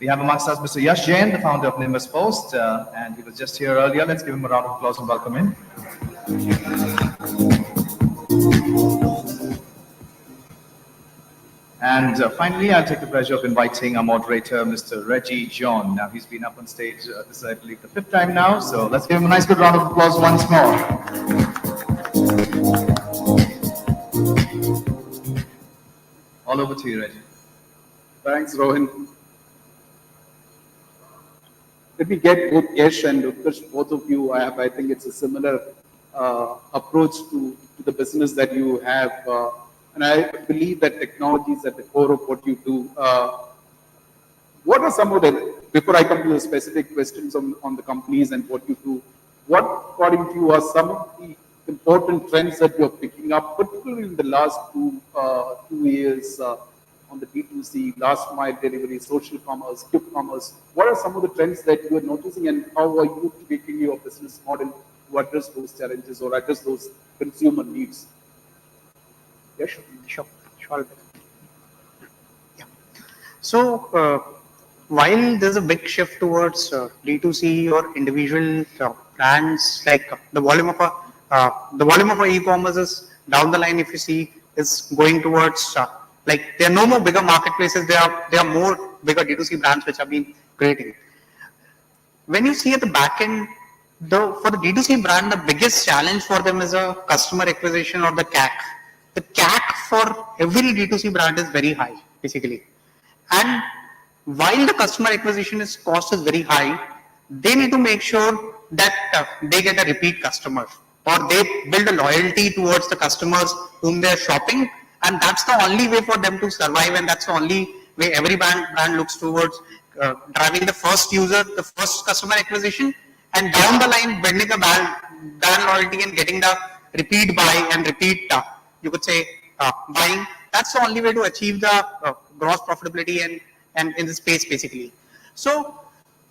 We have amongst us Mr. Yash Jain, the founder of NimbusPost, and he was just here earlier. Let's give him a round of applause and welcome him. And finally, I'll take the pleasure of inviting our moderator, Mr. Reggie John. Now, he's been up on stage, this is, I believe, the 5th time now, so let's give him a nice good round of applause once more. All over to you, Reggie. Thanks, Rohan. Let me get both Yash and Utkarsh, both of you. I think it's a similar approach to the business that you have. And I believe that technology is at the core of what you do. What are some of the, before I come to the specific questions on the companies and what you do, what, according to you, are some of the important trends that you're picking up, particularly in the last 2 years on the B2C, last mile delivery, social commerce, quick commerce? What are some of the trends that you are noticing, and how are you tweaking your business model to address those challenges or address those consumer needs? Yeah, sure. Yeah. So, while there's a big shift towards D2C or individual brands, like the volume of e-commerce is down the line. If you see, is going towards like there are no more bigger marketplaces. There are more bigger D2C brands which have been creating. When you see at the back end, for the D2C brand, the biggest challenge for them is a customer acquisition or the CAC. The CAC for every D2C brand is very high, basically. And while the customer acquisition cost is very high, they need to make sure that they get a repeat customer, or they build a loyalty towards the customers whom they are shopping. And that's the only way for them to survive, and that's the only way every brand looks towards driving the first user, the first customer acquisition, and down the line building a brand loyalty and getting the repeat buy and repeat, you could say, buying. That's the only way to achieve the gross profitability and in the space, basically. So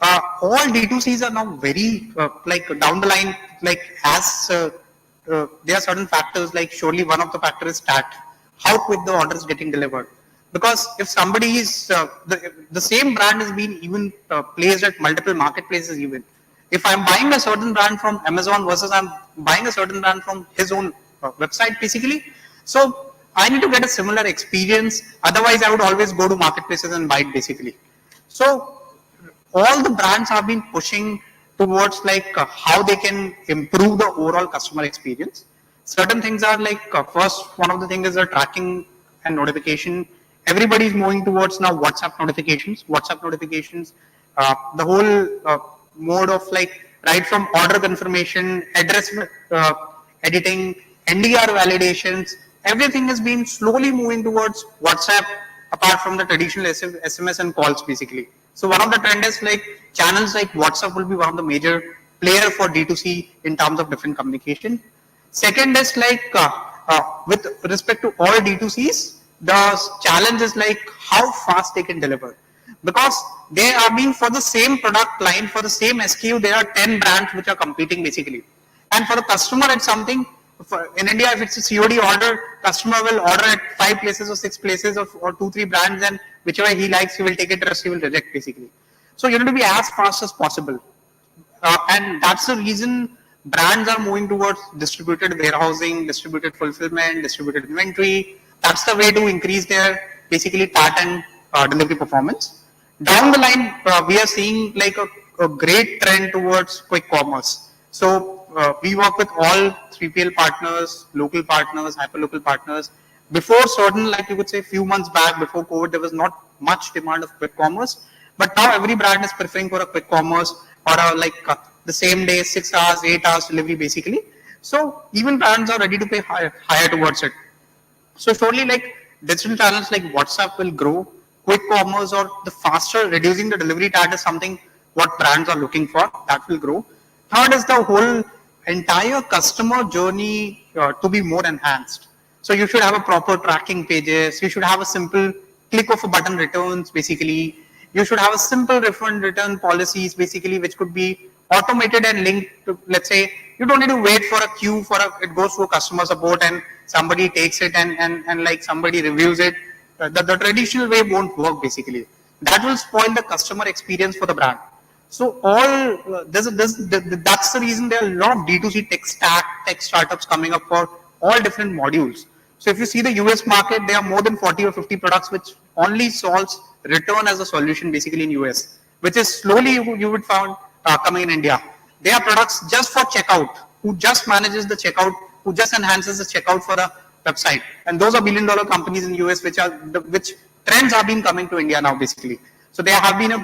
all D2Cs are now very like down the line, like as there are certain factors, like surely one of the factors is stat, how quick the order is getting delivered. Because if somebody is, the same brand is being even placed at multiple marketplaces even. If I'm buying a certain brand from Amazon versus I'm buying a certain brand from his own website, basically. So I need to get a similar experience. Otherwise, I would always go to marketplaces and buy it, basically. So all the brands have been pushing towards like how they can improve the overall customer experience. Certain things are like, first, one of the things is the tracking and notification. Everybody is moving towards now WhatsApp notifications. The whole mode of like, right from order confirmation, address editing, NDR validations, everything has been slowly moving towards WhatsApp, apart from the traditional SMS and calls, basically. So one of the trends is like channels like WhatsApp will be one of the major player for D2C in terms of different communication. Second is like with respect to all D2Cs, the challenge is like how fast they can deliver. Because they are being for the same product line, for the same SKU, there are 10 brands which are competing, basically. And for the customer, it's something, in India, if it's a COD order, customer will order at 5 places or 6 places or 2-3 brands, and whichever he likes, he will take it, rest he will reject, basically. So you need to be as fast as possible. And that's the reason brands are moving towards distributed warehousing, distributed fulfillment, distributed inventory. That's the way to increase their, basically, TAT and delivery performance. Down the line, we are seeing like a great trend towards quick commerce. So we work with all 3PL partners, local partners, hyperlocal partners. Before certain, like you could say, few months back, before COVID, there was not much demand of quick commerce. But now every brand is preferring for a quick commerce or like the same day, 6 hours, 8 hours delivery, basically. So even brands are ready to pay higher towards it. So surely like digital channels like WhatsApp will grow. Quick commerce or the faster reducing the delivery time is something what brands are looking for, that will grow. Third is the whole entire customer journey to be more enhanced. So you should have a proper tracking pages. You should have a simple click of a button returns, basically. You should have a simple refund return policies, basically, which could be automated and linked to, let's say, you don't need to wait for a queue for it goes to customer support and somebody takes it and like somebody reviews it. The traditional way won't work, basically. that will spoil the customer experience for the brand. So that's the reason there are a lot of D2C tech startups coming up for all different modules. So if you see the US market, there are more than 40 or 50 products which only solves return as a solution basically in US, which is slowly you would find coming in India. There are products just for checkout, who just manages the checkout, who just enhances the checkout for a website. And those are $1 billion companies in US which trends have been coming to India now basically. So there have been a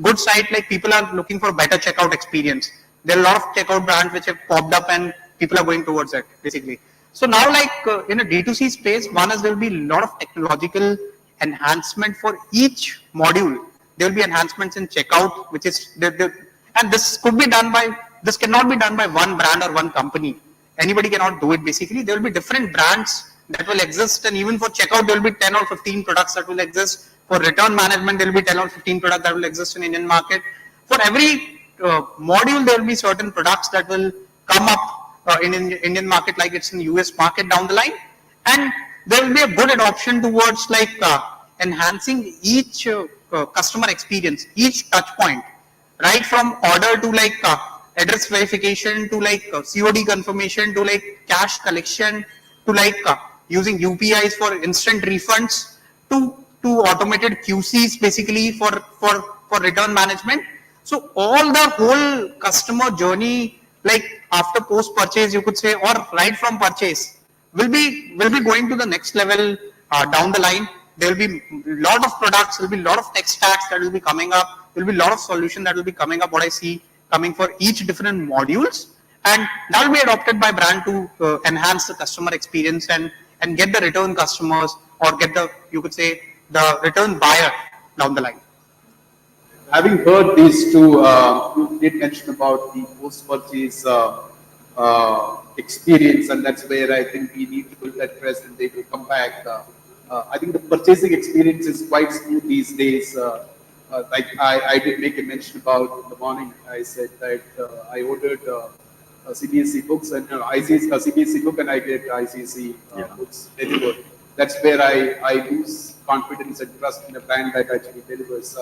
good site, like people are looking for better checkout experience. There are a lot of checkout brands which have popped up and people are going towards it basically. So now like in a D2C space, one is there will be a lot of technological enhancement for each module. There will be enhancements in checkout, which is and this cannot be done by one brand or one company. Anybody cannot do it basically. There will be different brands that will exist, and even for checkout there will be 10 or 15 products that will exist. For return management there will be 10 or 15 products that will exist in Indian market. For every module there will be certain products that will come up in Indian market like it's in US market down the line, and there will be a good adoption towards like enhancing each customer experience, each touch point, right from order to like address verification to like COD confirmation to like cash collection to like using UPIs for instant refunds to automated QCs basically for return management. So all the whole customer journey, like after post purchase you could say, or right from purchase, will be going to the next level down the line. There will be a lot of products, there will be a lot of tech stacks that will be coming up. There will be a lot of solutions that will be coming up, what I see coming for each different modules, and that will be adopted by brand to enhance the customer experience and get the return customers, or get the, you could say, the return buyer down the line. Having heard these two, you did mention about the post-purchase experience, and that's where I think we need to build that trust and they will come back. I think the purchasing experience is quite smooth these days. Like I did make a mention about in the morning, I said that I ordered CBSE books and CBSE book, and I get ICSE books delivered. That's where I lose confidence and trust in a brand that actually delivers.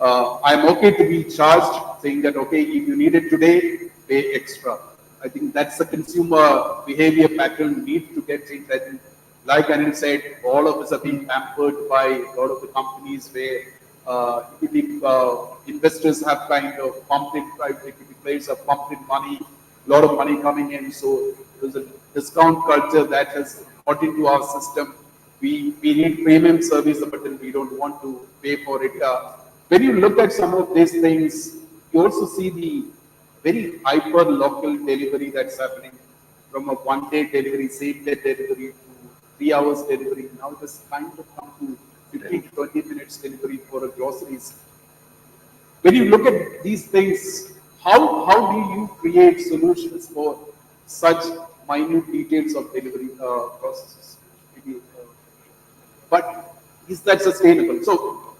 I'm okay to be charged, saying that, okay, if you need it today, pay extra. I think that's the consumer behavior pattern need to get changed. I think, like Anil said, all of us are being pampered by a lot of the companies where investors have kind of pumped in, private equity players have pumped in money, a lot of money coming in. So there's a discount culture that has got into our system. We need premium service, but then we don't want to pay for it. When you look at some of these things, you also see the very hyper local delivery that's happening, from a one-day delivery, same-day delivery to 3 hours delivery. Now it has kind of come to 15 to 20 minutes delivery for groceries. When you look at these things, how do you create solutions for such minute details of delivery processes? But is that sustainable? So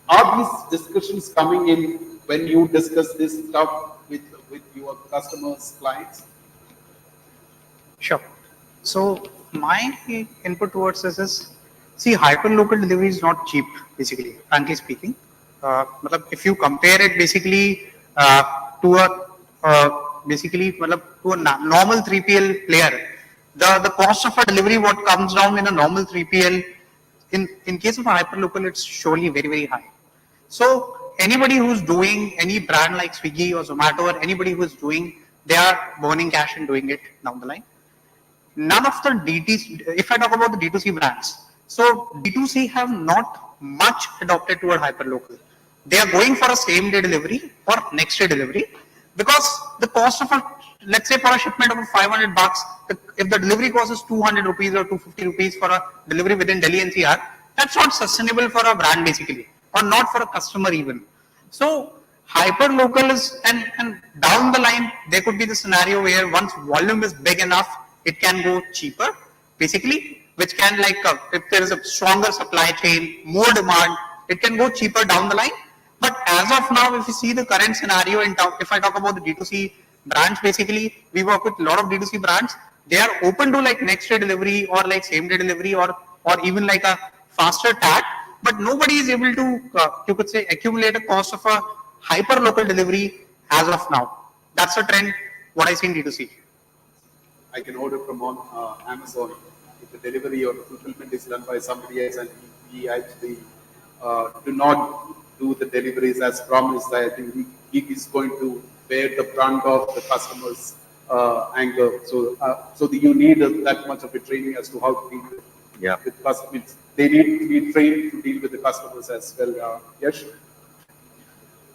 are these discussions coming in when you discuss this stuff with your customers, clients? Sure. So my input towards this is, see, hyperlocal delivery is not cheap, basically, frankly speaking. If you compare it basically to a normal 3PL player, the cost of a delivery, what comes down in a normal 3PL, in case of a hyperlocal, it's surely very, very high. So anybody who's doing any brand like Swiggy or Zomato, or anybody who's doing, they are burning cash and doing it down the line. None of the DTC, if I talk about the D2C brands, so D2C have not much adopted toward hyperlocal. They are going for a same day delivery or next day delivery, because the cost of let's say for a shipment of $500, if the delivery cost is 200 rupees or 250 rupees for a delivery within Delhi NCR, that's not sustainable for a brand basically, or not for a customer even. So hyperlocal is, and down the line, there could be the scenario where once volume is big enough, it can go cheaper, basically, which can like, if there is a stronger supply chain, more demand, it can go cheaper down the line. But as of now, if you see the current scenario, if I talk about the D2C brands, basically, we work with a lot of D2C brands. They are open to like next day delivery or like same day delivery or even like a faster tag. but nobody is able to, you could say, accumulate a cost of a hyper-local delivery as of now. That's a trend, what I see in D2C. I can order from on Amazon. If the delivery or the fulfillment is done by somebody else and we actually do not do the deliveries as promised, I think he is going to bear the brunt of the customer's anger. So you need that much of a training as to how to deal with customers. They need to be trained to deal with the customers as well. Yes.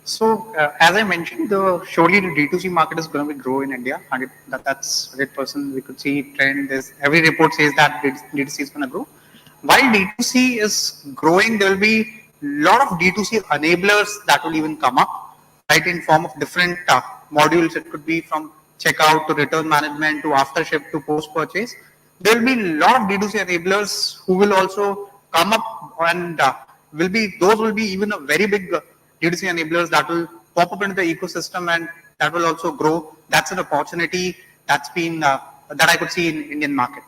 So, as I mentioned, surely the D2C market is going to be grow in India. That's 100%. We could see trend. Every report says that D2C is going to grow. While D2C is growing, there will be a lot of D2C enablers that will even come up, right, in form of different modules. It could be from checkout to return management to after ship to post purchase. There will be a lot of D2C enablers who will also come up, and those will be even a very big D2C enablers that will pop up into the ecosystem, and that will also grow. That's an opportunity that's been that I could see in Indian market.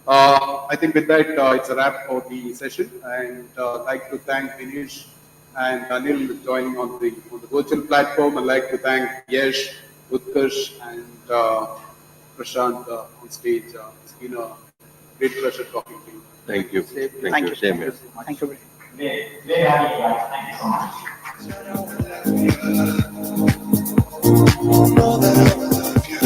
I think with that, it's a wrap for the session, and I'd like to thank Dinesh and Anil joining on the virtual platform. I'd like to thank Yash, Utkarsh, and Prashant on stage. It's been a great pleasure talking to you. Thank you. Thank you. Same here. Thank you. Very happy, guys. Thank you so much. Know that I will love you.